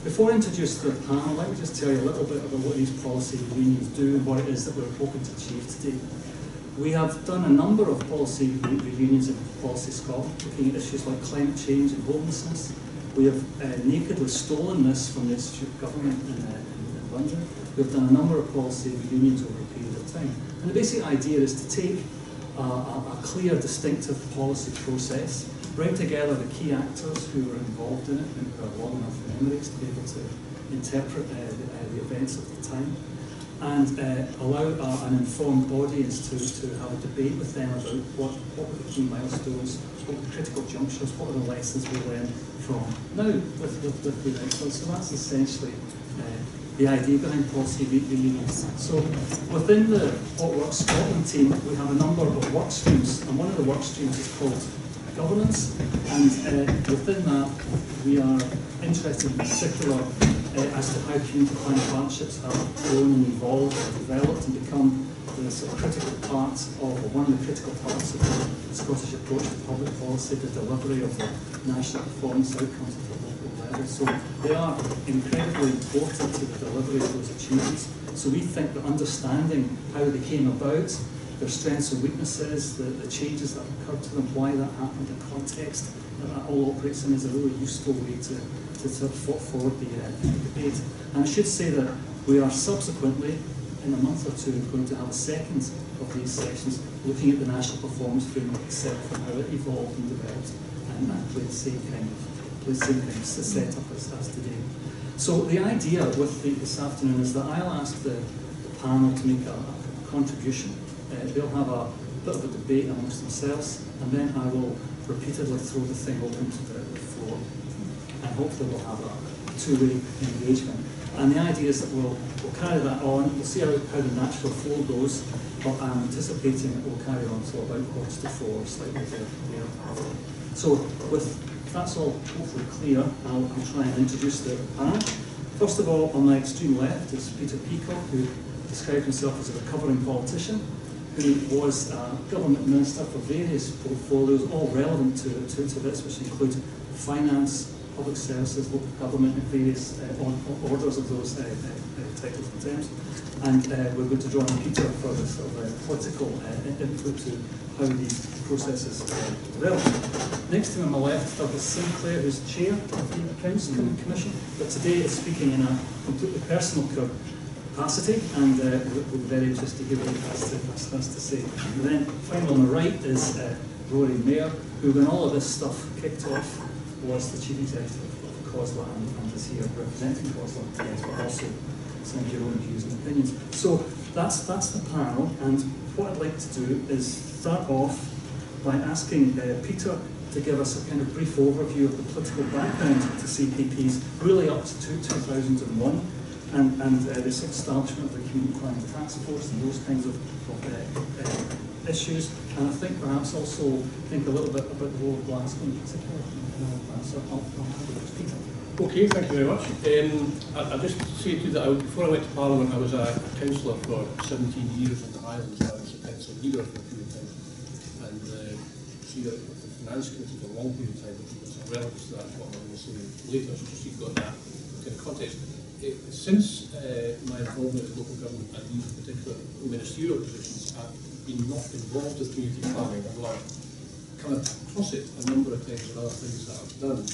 Before I introduce the panel, let me just tell you a little bit about what these policy reunions do and what it is that we're hoping to achieve today. We have done a number of policy reunions in Policy Scotland, looking at issues like climate change and homelessness. We have nakedly stolen this from the Institute of Government in London. We've done a number of policy reunions over a period of time. And the basic idea is to take a clear, distinctive policy process, bring together the key actors who are involved in it and who have long enough memories to be able to interpret the events of the time, and allow an informed audience to have a debate with them about what were the key milestones, what were the critical junctures, what are the lessons we learned from now with the excellence. So that's essentially the idea behind policy reunions. So within the What Works Scotland team, we have a number of work streams, and one of the work streams is called governance, and within that we are interested in particular as to how community planning partnerships have grown and evolved and developed and become the sort of critical part of, or one of the critical parts of the Scottish approach to public policy, the delivery of the national performance outcomes at the local level. So they are incredibly important to the delivery of those achievements. So we think that understanding how they came about, their strengths and weaknesses, the changes that occurred to them, why that happened, the context that all operates in, is a really useful way to sort of forward the debate. And I should say that we are subsequently, in a month or two, going to have a second of these sessions looking at the National Performance Framework itself and how it evolved and developed and played the same kind of setup as today. So the idea with this afternoon is that I'll ask the panel to make a contribution. They'll have a bit of a debate amongst themselves, and then I will repeatedly throw the thing open to the floor. And hopefully we'll have a two-way engagement. And the idea is that we'll carry that on. We'll see how the natural flow goes, but I'm anticipating that we'll carry on till about 3:45, slightly there. So if that's all hopefully clear, I'll try and introduce the panel. First of all, on my extreme left is Peter Peacock, who described himself as a recovering politician, who was a government minister for various portfolios, all relevant to this, which include finance, public services, local government, and various orders of those titles and terms. And we're going to draw on Peter for the sort of political input to how these processes develop. Next to him on my left, Douglas Sinclair, who's chair of the Accounts Commission, but today is speaking in a completely personal capacity, and we'll be very interested to hear what he has to say. And then finally on the right is Rory Mair, who, when all of this stuff kicked off, was the chief executive of COSLA and is here representing COSLA, but also some of your own views and opinions. So that's the panel, and what I'd like to do is start off by asking Peter to give us a kind of brief overview of the political background to CPPs, really up to 2001, and the establishment of the Community Planning Task Force and those kinds of issues. And I think perhaps also think a little bit about the role of Glasgow in particular. So I'll have it with Peter. Okay, thank you very much. I'll just say to you that before I went to Parliament, I was a councillor for 17 years in the Highlands. I was a council leader for a period of time, and leader of the Finance Committee for a long period of time, which was relevant to that, what I'm going to say later, so just so you've got that kind of context. Since my involvement with local government and these particular ministerial positions, I've been not involved with community planning, although I've come across it a number of times and other things that I've done.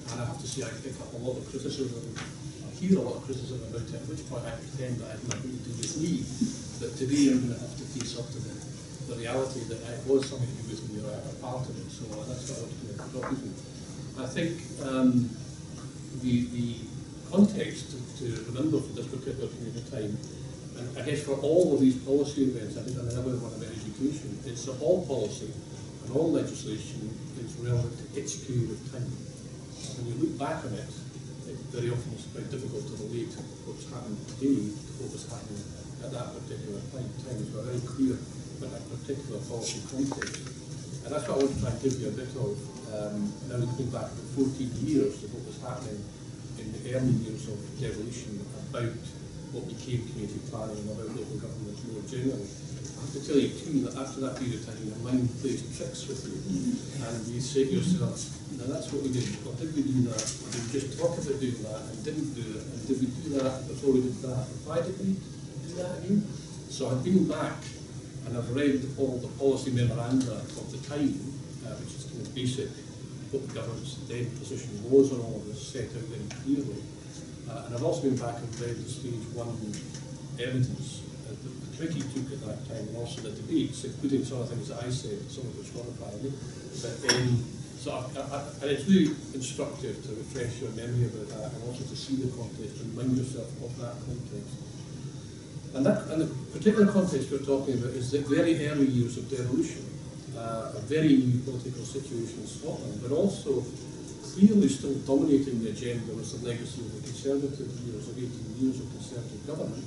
And I have to say, I pick up a lot of criticism, I hear a lot of criticism about it, at which point I pretend that I have nothing to do with me, that today I'm going to have to face up to the reality that it was something to do with me, or a part of it. So that's what I was going to talk to you. I think the context to remember for this particular period of time, and I guess for all of these policy events, I think another one about education, it's that all policy and all legislation is relevant to its period of time. When you look back on it, very often it's quite difficult to relate what's happening today to what was happening at that particular time. So very clear about that particular policy context. And that's what I want to try and give you a bit of, now looking back at 14 years of what was happening in the early years of devolution about what became community planning and about local government more generally. I have to tell you too that after that period of time, your mind plays tricks with you, and you say to yourself, now that's what we did. Well, did we do that? Did we just talk about doing that and didn't do it? And did we do that before we did that? And why did we do that again? So I've been back and I've read all the policy memoranda of the time, which is kind of basic, what the government's then position was on all of this, set out very clearly. And I've also been back and read the stage 1 evidence that the committee took at that time, and also the debates, including some of the things that I said, some of which qualified me. And it's really instructive to refresh your memory about that, and also to see the context and remind yourself of that context. And the particular context we're talking about is the very early years of devolution, a very new political situation in Scotland, but also clearly still dominating the agenda was the legacy of the Conservative years, of 18 years of Conservative government,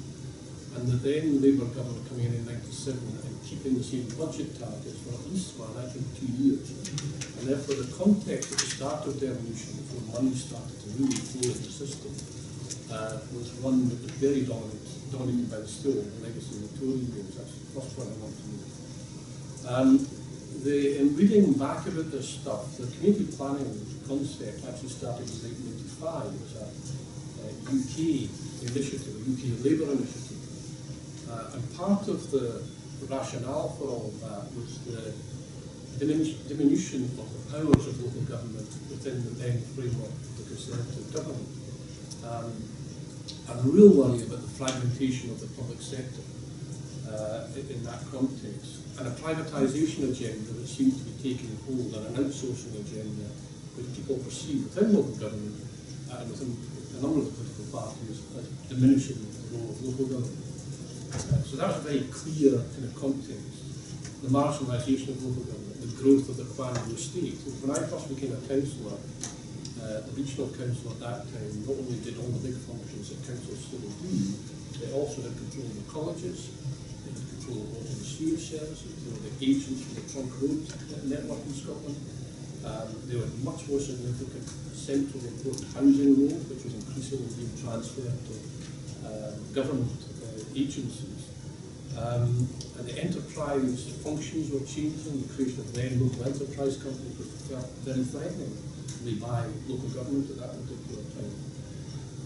and the then Labour government coming in 97 and keeping the same budget targets for at least, well, I think 2 years. And therefore the context at the start of devolution, before money started to really flow in the system, was one that was very dominated by the legacy of the Tory years. That's the first point I want to make. In reading back about this stuff, the community planning concept actually started in 1985 as a UK initiative, a UK Labour initiative. And part of the rationale for all of that was the diminution of the powers of local government within the then framework of the Conservative government. And a real worry about the fragmentation of the public sector in that context, and a privatisation agenda that seemed to be taking hold, and an outsourcing agenda which people perceive within local government and within a number of the political parties as diminishing the role of local government. So that was a very clear kind of context. The marginalisation of local government, the growth of the quasi state. When I first became a councillor, the regional council at that time not only did all the big functions that councils still do, they also had control of the colleges, they had control of all the sewage services, they were the agents for the trunk road network in Scotland. They were much more significant central important housing role, which was increasingly being transferred to government agencies. And the enterprise functions were changing. The creation of then local enterprise companies was felt very threatening by local government at that particular time.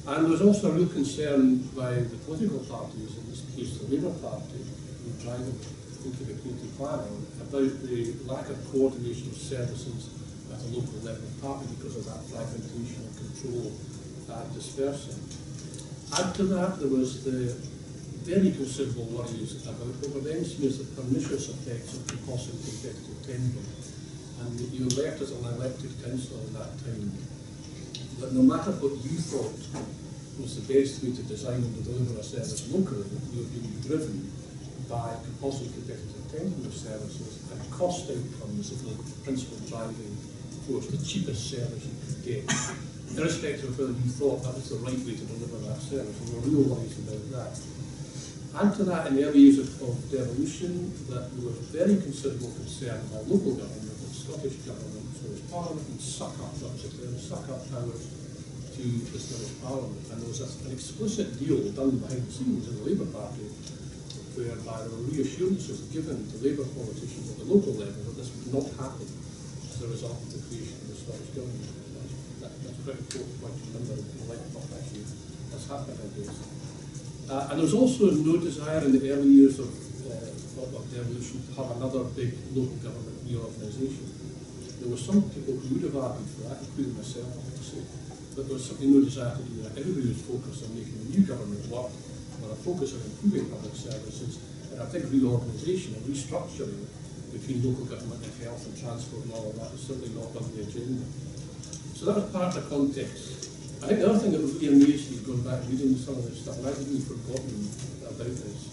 And there was also a real concern by the political parties, in this case the Labour Party, who were driving into the community planning, about the lack of coordination of services at a local level, partly because of that fragmentation and control dispersing. Add to that, there was the very considerable worries about what were then seen as the pernicious effects of compulsory competitive tendering. And you left as an elected councillor at that time that no matter what you thought was the best way to design and deliver a service locally, you were being driven by compulsory competitive tendering of services and cost outcomes as the principal driving force, the cheapest service you could get, irrespective of whether you thought that was the right way to deliver that service. And there were real worries about that. Add to that, in the early years of devolution, that there was very considerable concern by local government, Scottish government, so as Parliament, and suck up powers to the Scottish Parliament. And there was an explicit deal done behind the scenes in the Labour Party, whereby there were reassurances given to Labour politicians at the local level that this would not happen as a result of the creation of the Scottish government. That's a very important point to remember in the light of what actually has happened, I guess. And there was also no desire in the early years of devolution to have another big local government reorganisation. There were some people who would have argued for that, including myself, I have to say, but there was simply no desire to do that. Everybody was focused on making the new government work, on a focus on improving public services, and a big reorganisation, a restructuring between local government and health and transport and all of that was certainly not on the agenda. So that was part of the context. I think the other thing that was really amazing, going back and reading some of this stuff, and I'd really forgotten about this,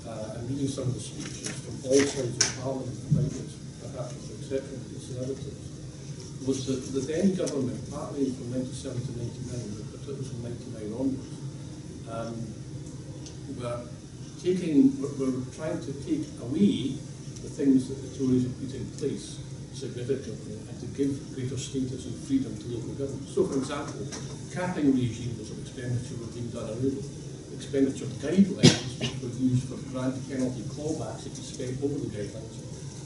and reading some of the speeches from all sides of Parliament about this, perhaps with the exception of the Conservatives, was that the then government, partly from 97 to 99, but particularly from 99 onwards, were trying to take away the things that the Tories had put in place significantly and to give greater status and freedom to local government. So, for example, capping regimes of expenditure were being done away with. The expenditure guidelines, which were used for grant penalty clawbacks if you spent over the guidelines,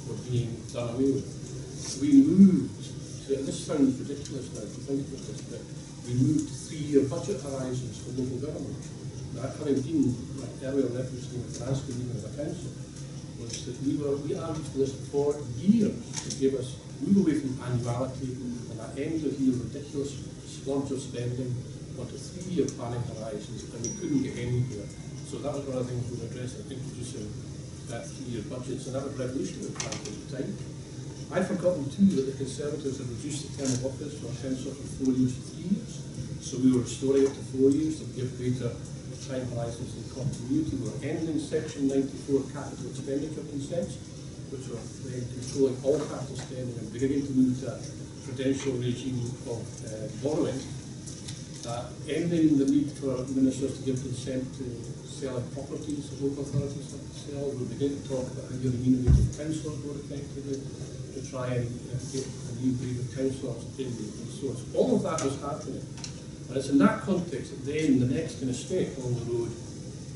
were being done away with. We moved to, and this sounds ridiculous now if you think about this, but we moved to 3-year budget horizons for local government. That, having been, like earlier referenced in the finance committee of the council, was that we argued for this for years to give us, move away from annuality and that end of year ridiculous sludge of spending onto 3-year planning horizons, and we couldn't get anywhere. So that was one of the things we were addressing, introducing 3-year budgets, and that was revolutionary at the time. I'd forgotten too that the Conservatives had reduced the term of office for a councillor from 4 years to 3 years. So we were restoring it to 4 years to give greater time horizons and continuity. We were ending Section 94 capital expenditure consents, which were then controlling all capital spending and beginning to move to a prudential regime of borrowing. Ending the need for ministers to give consent to selling properties that local authorities have to sell. We begin to talk about how you're remunerating councillors more effectively to try and get a new breed of councillors in and so on. So all of that was happening. And it's in that context that then the next kind of step along the road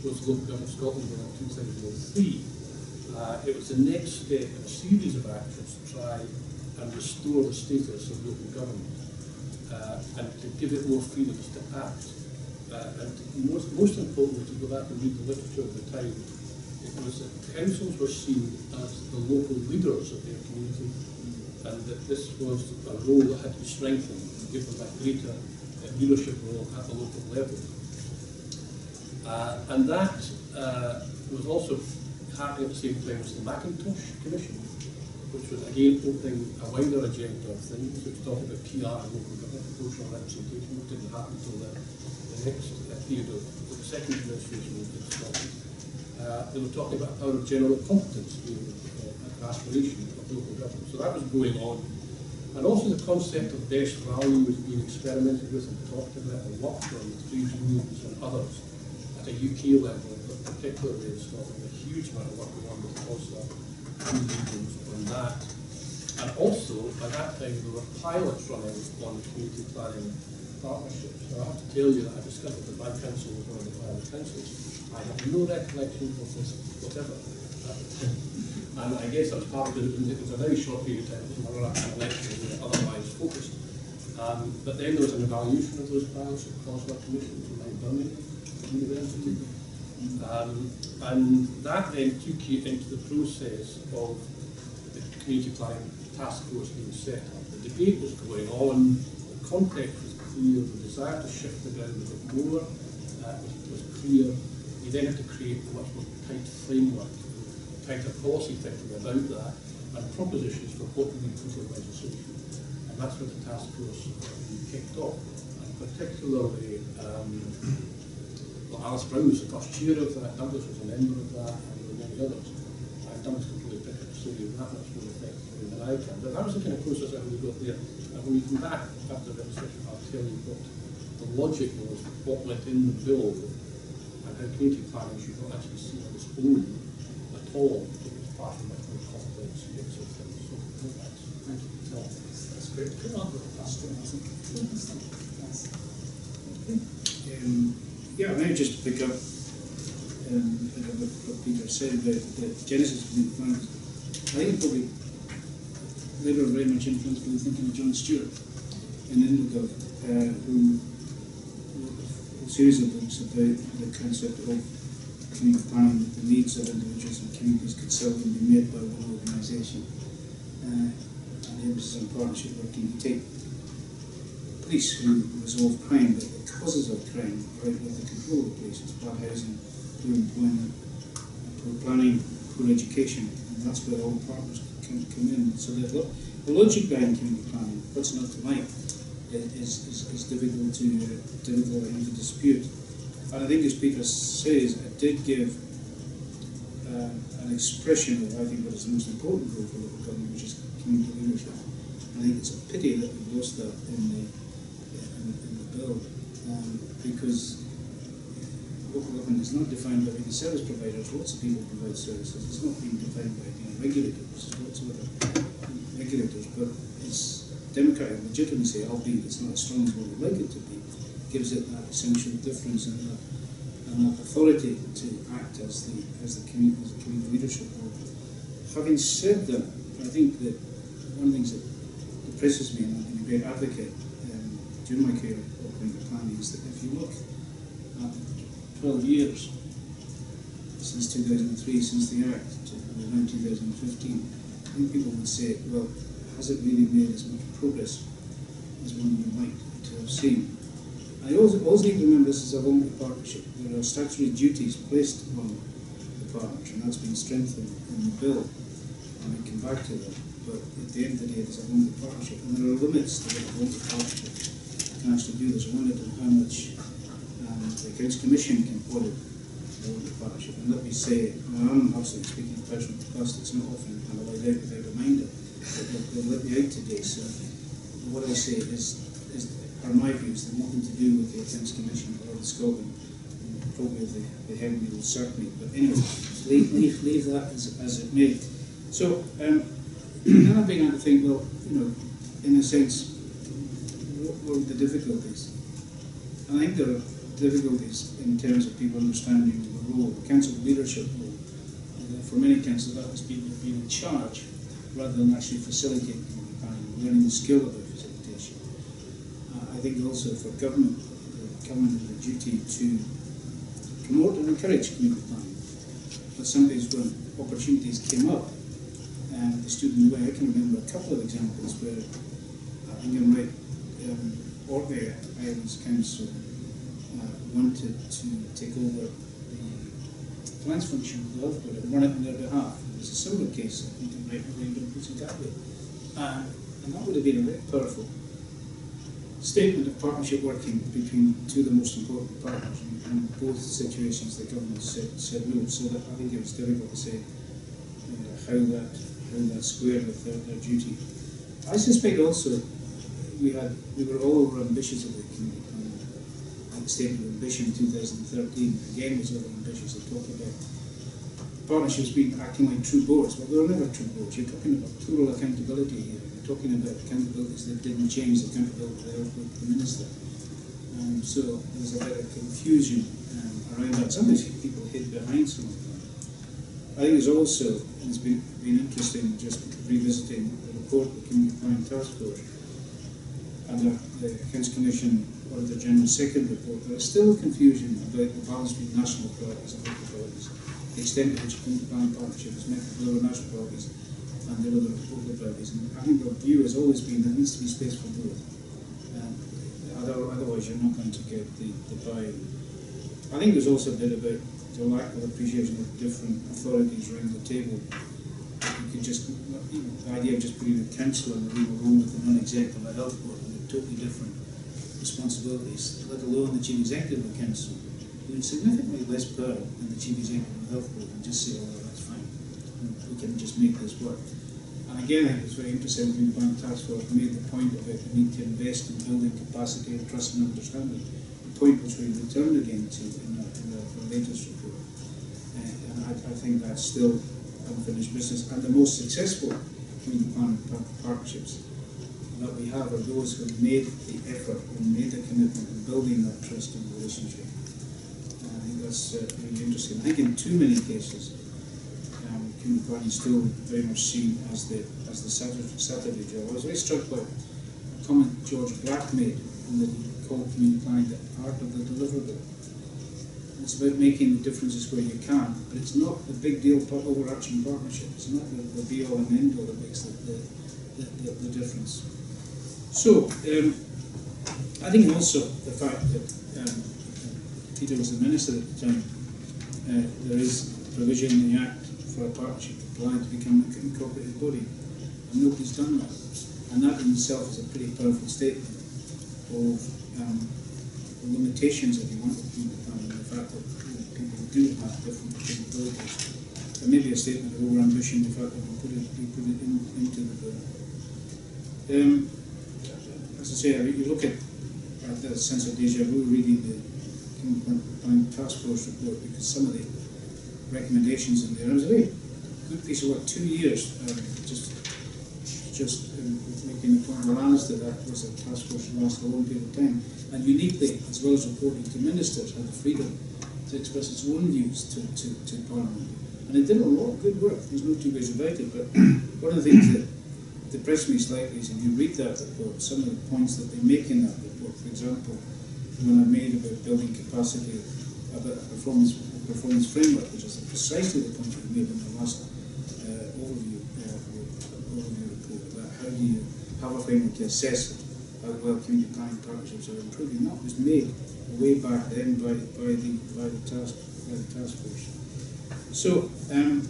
was the Local Government of Scotland Bill in 2003. It was the next step in a series of actions to try and restore the status of local government and to give it more freedoms to act. And most importantly, to go back and read the literature of the time, it was that councils were seen as the local leaders of their community, and that this was a role that had to be strengthened and give them a greater leadership role at the local level. And that was also happening at the same time as the Macintosh Commission, which was again opening a wider agenda of things, which talked about PR and local government, proportional representation, which didn't happen until the next period of the second administration in Scotland. They were talking about power of general competence being an aspiration of local government. So that was going on. And also the concept of best value was being experimented with and talked about and worked on with trade unions and others at a UK level, but particularly in Scotland. A huge amount of work going on with COSLA unions on that. And also, by that time, there were pilots running on community planning partnerships. Now, I have to tell you that I discovered that my council was one of the pilot councils. I have no recollection of this whatever at the time. And I guess that was part of it. It was a very short period of time. It was another election we were otherwise focused. But then there was an evaluation of those pilots at COSLA Commission from Birmingham University. And that then took you into the process of the community planning task force being set up. The debate was going on, the context was clear, the desire to shift the ground a bit more was clear. You then had to create a much more tight framework, tighter policy thinking about that, and propositions for what would be put in legislation. And that's where the task force kicked off. And particularly, Alice Brown was the first chair of that, Douglas was a member of that, and there were many others. And Douglas could probably pick up the story that much more effectively than I can. But that was the kind of process that we got there. And when we come back after the discussion, I'll tell you what the logic was, what went in the bill, and how community planning should not actually see on its own at all, because it's part of much more complex mix of things. So thank you. No, That's great. Good on with the question, I think. Yeah, I might just pick up what Peter said about the genesis of community planning. I think probably they were very much influenced by the thinking of John Stewart in Invergov, who wrote a series of books about the concept of community planning, the needs of individuals and communities could seldom be met by one organisation, and the emphasis on partnership working. You take police who resolve crime, but the causes of crime are out with the control of police. It's bad housing, poor employment, poor planning, poor education, and that's where all partners can come in. So the logic behind community planning, what's not to like, is difficult to dispute. And I think, as Peter says, it did give an expression of, I think, what is the most important role for local government, which is community leadership. I think it's a pity that we've lost that in the bill, because local government is not defined by being a service provider. Lots of people provide services. It's not being defined by being a regulator. There's lots of other regulators, but its democratic legitimacy, albeit it's not as strong as we would like it to be, gives it that essential difference and and that authority to act as the community leadership board. Having said that, I think that one of the things that depresses me, and I've been a great advocate during my career of community planning, is that if you look at 12 years since 2003, since the Act, to around 2015, I think people would say, well, has it really made as much progress as one would like to have seen? I also need to remember this is a voluntary partnership. There are statutory duties placed on the partners, and that's been strengthened in the bill. I may come back to that, but at the end of the day, there's a voluntary partnership, and there are limits to what a voluntary partnership can actually do. There's a limit on how much the Accounts Commission can audit the voluntary partnership. And let me say, I'm absolutely speaking of personal capacity, it's not often I'm allowed out without a reminder, but they'll let me out today. So what I say are my views, they're nothing to do with the Accounts Commission or the Scotland. Probably the heavenly will certainly, but anyway, leave that as it may. So then I began to think, well, in a sense, what were the difficulties? And I think there are difficulties in terms of people understanding the role, the council leadership role. For many councils, that was people being in charge rather than actually facilitating and learning the skill of facilitation. I think also for government, the government has a duty to promote and encourage community planning. But some days when opportunities came up and they stood in the way, I can remember a couple of examples where I think I'm right, Orkney Islands Council wanted to take over the finance function of the health board and run it on their behalf. It was a similar case, I think I'm right, where they put it that way. And that would have been a very powerful statement of partnership working between two of the most important partners. In both situations, the government said no, so that I think it was difficult to say how that squared with their duty. I suspect also we were all over ambitious of the community plan. The statement of ambition in 2013 again was over ambitious. They talked about partnerships being acting like true boards. Well, they were never true boards. You're talking about plural accountability here. You're talking about accountabilities that didn't change the accountability of the minister. So there's a bit of confusion around that. Some of these people hid behind some of that. I think there's also, and it's been interesting just revisiting the report of the Community Planning Task Force and the Accounts Commission or the General Second report. There is still confusion about the balance between national priorities and local priorities, the extent to which a community planning partnership is meant to deliver national priorities and deliver local priorities. And I think our view has always been there needs to be space for both. Otherwise, you're not going to get the buy-in. I think there's also a bit about the lack of appreciation of different authorities around the table. You could just, the idea of just putting a councillor in the room with the non-exec on the health board with totally different responsibilities, let alone the chief executive of the council, who had significantly less power than the chief executive of the health board, and just say, oh, well, that's fine, we can just make this work. And again, I think it's very interesting when the Planning Task Force made the point about the need to invest in building capacity and trust and understanding, a point which we returned again to in the latest report. And I think that's still unfinished business. And the most successful community planning partnerships that we have are those who have made the effort and made the commitment in building that trust and relationship. And I think that's really interesting. I think in too many cases, community planning is still very much seen as the Saturday job. I was very struck by a comment George Black made in that he called community planning the art of the deliverable. It's about making the differences where you can, but it's not the big deal overarching partnership. It's not the be all and end all that makes the difference. So I think also the fact that Peter was the minister at the time, there is provision in the Act for a partnership applying to become an incorporated body, and nobody's done that. And that in itself is a pretty powerful statement of the limitations, if you want, of community planning, and the fact that people do have different capabilities. There may be a statement of over-ambition, the fact that we put it into the bill. As I say, you look at the sense of deja vu reading the Community Planning Task Force report, because some of the recommendations in there, it was a very good piece of work, 2 years, just making the point of balance that was a task force that lasted a long period of time, and uniquely, as well as reporting to ministers, had the freedom to express its own views to Parliament. And it did a lot of good work, there's no two ways about it, but one of the things that depressed me slightly is if you read that report, some of the points that they make in that report, for example, when I made about building capacity, about a performance framework, which is precisely the point we made in the last overview report, about how do you have a framework to assess how well community planning partnerships are improving. That was made way back then by the task force. So, and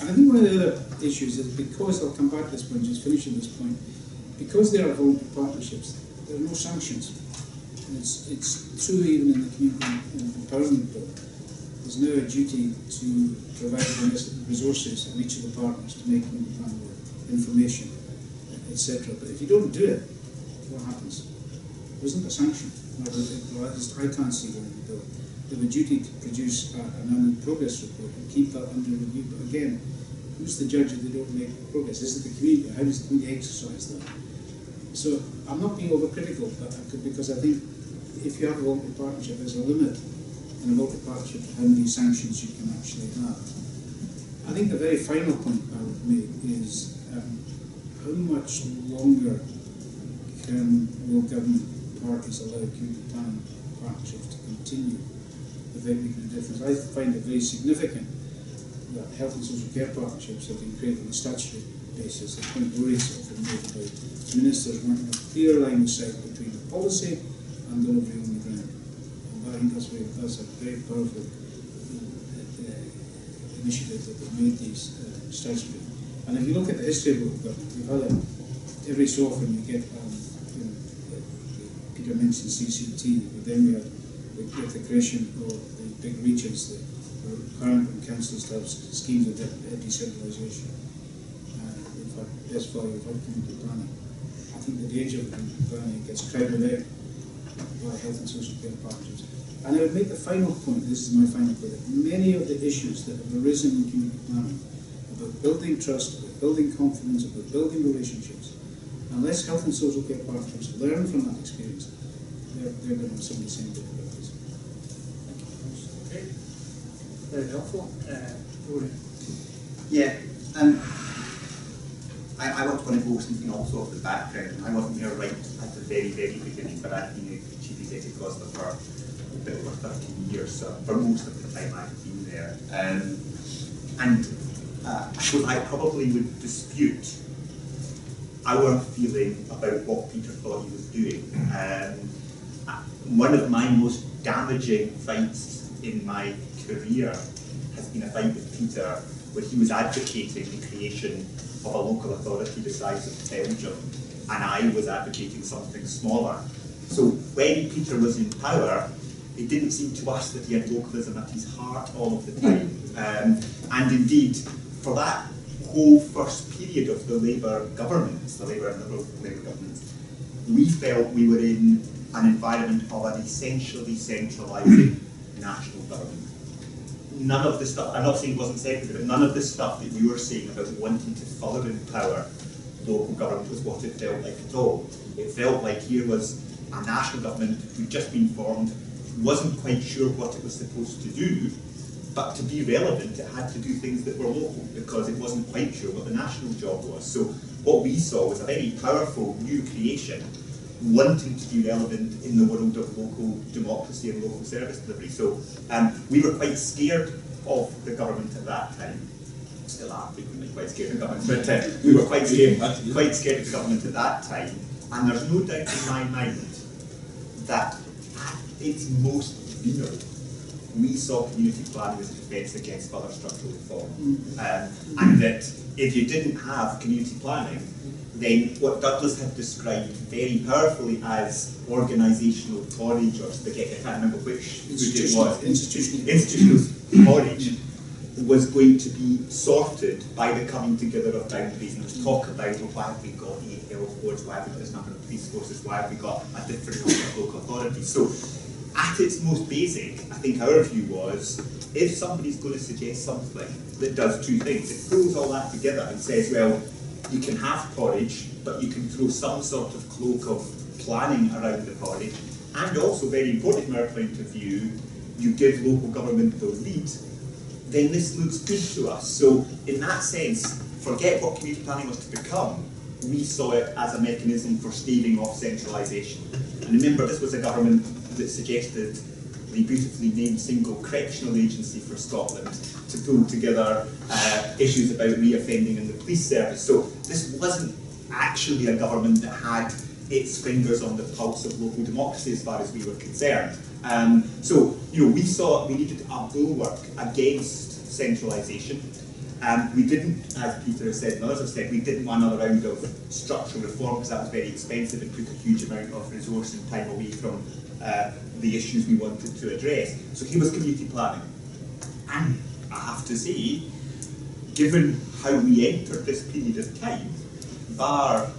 I think one of the other issues is because, I'll come back to this point, just finishing this point, because there are voluntary partnerships, there are no sanctions. And it's true even in the community empowerment bill. There's now a duty to provide the resources on each of the partners to make community plan work, information, etc. But if you don't do it, what happens? There isn't a sanction. I can't see one in the bill. They have a duty to produce an annual progress report and keep that under review. But again, who's the judge if they don't make progress? Is it the community? How does the community exercise that? So I'm not being overcritical, because I think if you have a voluntary partnership, there's a limit in a voluntary partnership to how many sanctions you can actually have. I think the very final point I would make is how much longer will government parties allow community planning partnerships to continue without making a difference? I find it very significant that health and social care partnerships have been created on a statutory basis. The point Rory often made about ministers wanting a clear line of sight between the policy and delivery on the ground. And I think that's a very powerful initiative that they've made these statutory. And if you look at the history of local government, we've had it every so often. You get Peter mentioned CCT, but then we had with the creation of the big regions, the requirement on councils to have schemes of decentralisation. In fact, that's why we've had community planning. I think the danger of community planning gets crowded out by health and social care partnerships. And I would make the final point, this is my final point, that many of the issues that have arisen in community planning about building trust, about building confidence, about building relationships, unless health and social care partnerships learn from that experience, they're going to have some of the same difficulties. Okay. Very helpful. Rory. Yeah. I want to go something also of the background. I wasn't there right at the very, very beginning, but I've been a chief executive COSLA for a bit over 13 years, so for most of the time I've been there. I suppose I probably would dispute our feeling about what Peter thought he was doing. One of my most damaging fights in my career has been a fight with Peter when he was advocating the creation of a local authority the size of Belgium, and I was advocating something smaller. So when Peter was in power, it didn't seem to us that he had localism at his heart all of the time. And indeed, for that whole first period of the Labour governments, the Labour and Liberal Labour governments, we felt we were in an environment of an essentially centralising national government. None of the stuff, I'm not saying it wasn't secondary, but none of the stuff that you were saying about wanting to further empower local government was what it felt like at all. It felt like here was a national government who'd just been formed, wasn't quite sure what it was supposed to do, but to be relevant, it had to do things that were local because it wasn't quite sure what the national job was. So what we saw was a very powerful new creation wanting to be relevant in the world of local democracy and local service delivery. So we were quite scared of the government at that time. Still are frequently quite scared of government, but we were quite scared of the government at that time. And there's no doubt in my mind that at its most venal, we saw community planning as a defence against further structural reform. And that if you didn't have community planning, then what Douglas had described very powerfully as organisational porridge or spaghetti, I can't remember which it was, institutional porridge, was going to be sorted by the coming together of boundaries. And there was talk about, well, why have we got 8 health boards, why have we got this number of police forces, why have we got a different number of local authorities. So at its most basic, I think our view was, if somebody's going to suggest something that does two things, it pulls all that together and says, well, you can have porridge, but you can throw some sort of cloak of planning around the porridge, and also, very important from our point of view, you give local government the lead, then this looks good to us. So in that sense, forget what community planning was to become. We saw it as a mechanism for staving off centralisation. And remember, this was a government that suggested the beautifully named single correctional agency for Scotland to pull together issues about reoffending in the police service. So this wasn't actually a government that had its fingers on the pulse of local democracy as far as we were concerned. So, we saw we needed a bulwark against centralisation. We didn't, as Peter has said and others have said, we didn't want another round of structural reform because that was very expensive and took a huge amount of resource and time away from the issues we wanted to address. So here was community planning. And I have to say, given how we entered this period of time, bar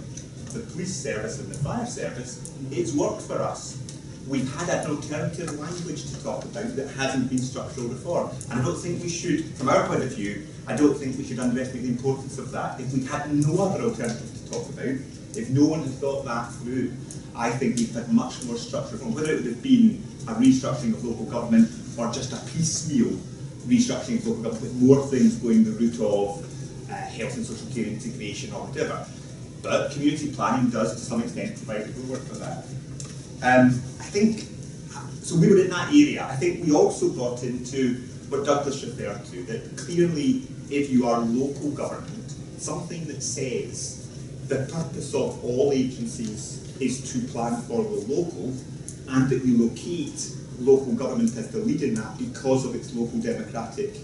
the police service and the fire service, it's worked for us. We've had an alternative language to talk about that hasn't been structural reform. And I don't think we should, from our point of view, I don't think we should underestimate the importance of that. If we had no other alternative to talk about, if no one had thought that through, I think we've had much more structural reform, whether it would have been a restructuring of local government or just a piecemeal restructuring of local government with more things going the route of health and social care integration or whatever. But community planning does, to some extent, provide the bulwark for that. I think, so we were in that area. I think we also got into what Douglas referred to, that clearly if you are local government, something that says the purpose of all agencies is to plan for the local, and that you locate local government as the lead in that because of its local democratic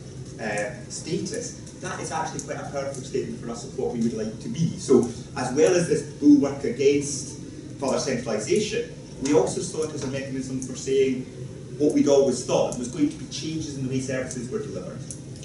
status, that is actually quite a powerful statement for us of what we would like to be. So, as well as this bulwark against further centralisation, we also saw it as a mechanism for saying what we'd always thought, there was going to be changes in the way services were delivered,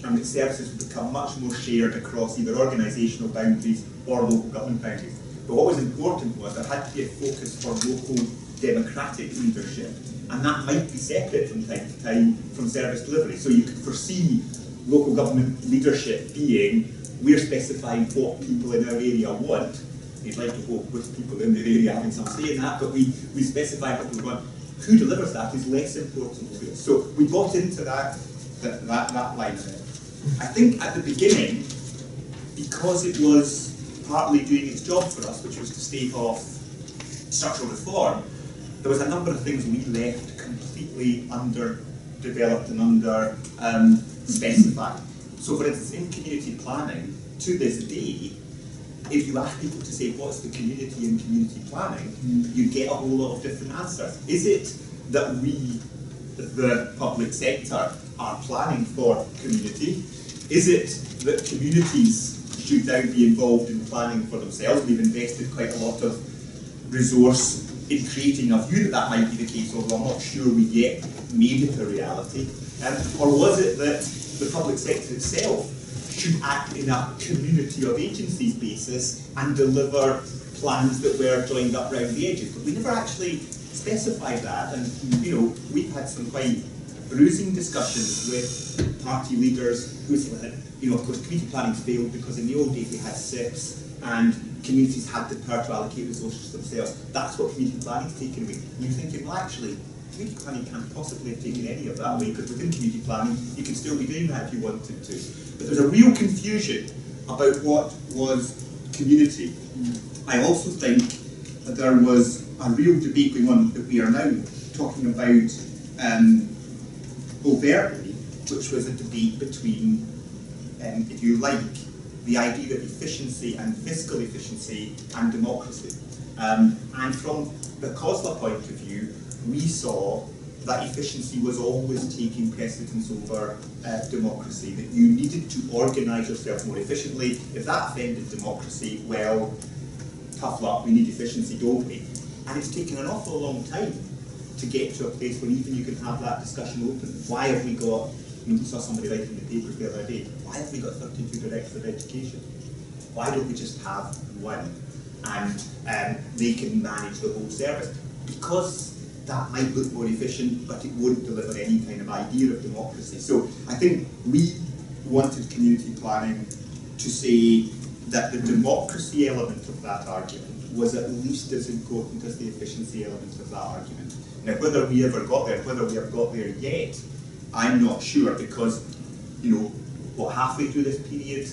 and that services would become much more shared across either organisational boundaries or local government boundaries. But what was important was there had to be a focus for local democratic leadership, and that might be separate from time to time from service delivery. So you could foresee local government leadership being, we're specifying what people in our area want. You'd like to hope with people in their area having some say in that, but we specify what we want. Who delivers that is less important to us. So we got into that line of it. I think at the beginning, because it was partly doing its job for us, which was to stave off structural reform, there was a number of things we left completely underdeveloped and under specified. So for instance, in community planning, to this day, if you ask people to say what's the community in community planning, you get a whole lot of different answers. Is it that we, the public sector, are planning for community? Is it that communities should now be involved in planning for themselves? We've invested quite a lot of resource in creating a view that that might be the case, although I'm not sure we yet made it a reality. Or was it that the public sector itself should act in a community of agencies basis and deliver plans that were joined up round the edges? But we never actually specified that, and we've had some quite bruising discussions with party leaders who said, of course community planning's failed because in the old days we had SIPs and communities had the power to allocate resources themselves. That's what community planning's taken away. And you're thinking, well actually, community planning can't possibly have taken any of that away, because within community planning you can still be doing that if you wanted to. But there's a real confusion about what was community. I also think that there was a real debate going on that we are now talking about overtly, which was a debate between, if you like, the idea of efficiency and fiscal efficiency and democracy. And from the COSLA point of view, we saw that efficiency was always taking precedence over democracy, that you needed to organise yourself more efficiently. If that offended democracy, well, tough luck, we need efficiency, don't we? And it's taken an awful long time to get to a place where even you can have that discussion open. Why have we got, we saw somebody writing in the papers the other day, why have we got 32 directors of education? Why don't we just have one and they can manage the whole service? Because that might look more efficient, but it wouldn't deliver any kind of idea of democracy. So I think we wanted community planning to say that the democracy element of that argument was at least as important as the efficiency element of that argument. Now, whether we ever got there, whether we have got there yet, I'm not sure, because, you know, what, halfway through this period,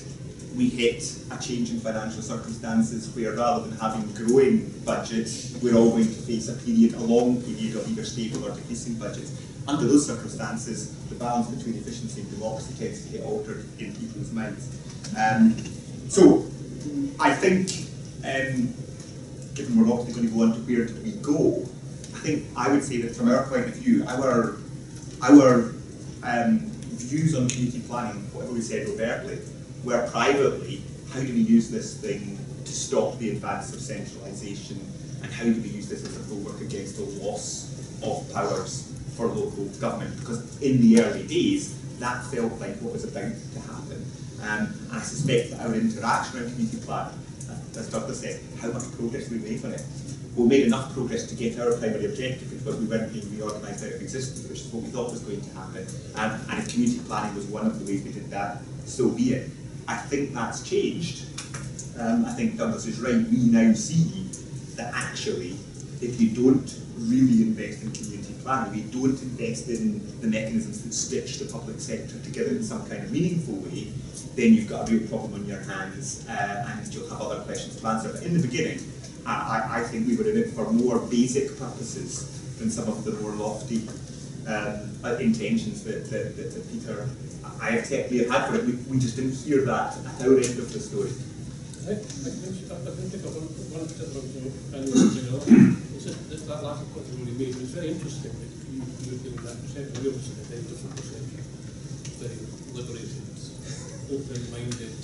we hit a change in financial circumstances where, rather than having growing budgets, we're all going to face a long period of either stable or decreasing budgets. Under those circumstances, the balance between efficiency and democracy tends to get altered in people's minds. So, I think, given we're obviously going to go on to where do we go, I think I would say that from our point of view, our views on community planning, whatever we said overtly, were privately, how do we use this thing to stop the advance of centralisation, and how do we use this as a bulwark against the loss of powers for local government? Because in the early days, that felt like what was about to happen. And I suspect that our interaction around community planning, as Douglas said, how much progress we made on it. We made enough progress to get our primary objective, because we weren't being reorganised out of existence, which is what we thought was going to happen. And if community planning was one of the ways we did that, so be it. I think that's changed. I think Douglas is right. We now see that actually, if you don't really invest in community planning, we don't invest in the mechanisms that stitch the public sector together in some kind of meaningful way, then you've got a real problem on your hands, and you'll have other questions to answer. But in the beginning, I think we were in it for more basic purposes than some of the more lofty intentions that Peter, I accept, we have had for it. We just didn't hear that at our end of the story. I can pick up one particular point, and it's just that last point that Rory made. It's very interesting that you were giving that perception. We obviously had a different perception. Very liberated, open-minded,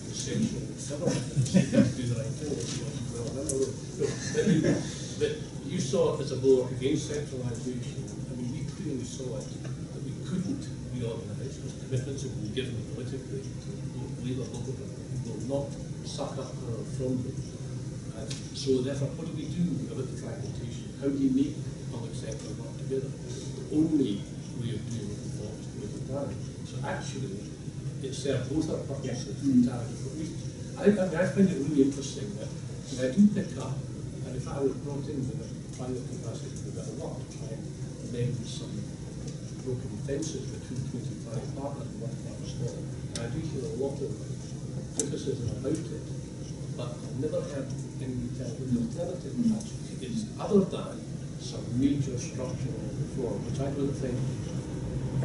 consensual, civil, to do the right thing. But you saw it as a bulwark against centralisation. I mean, we clearly saw it that we couldn't reorganise. Commitments have been given politically to Labour local government. We will not suck up power from them. And so therefore, what do we do about the fragmentation? How do you make the public sector work together? The only way of doing it involves community planning. So actually, it served both our purposes for entirely different reasons. I find it really interesting that when I do pick up, and if I was brought in with a private capacity to do a lot to try and mend some broken fences between community planning partners and one part of small, and I do hear a lot of criticism about it, but I've never heard any alternative actually is other than some major structural reform, which I don't think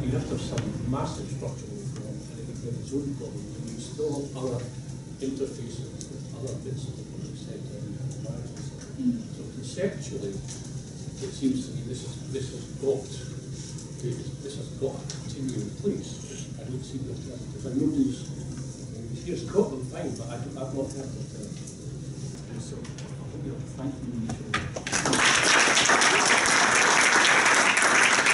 you have to have some massive structural reform, and it would bring its own problems, and you still have other interfaces with other bits of the public sector and environments. So conceptually, it seems to me this has got to continue in place. I don't see the alternatives. I know here's Scotland fine, but I've not heard of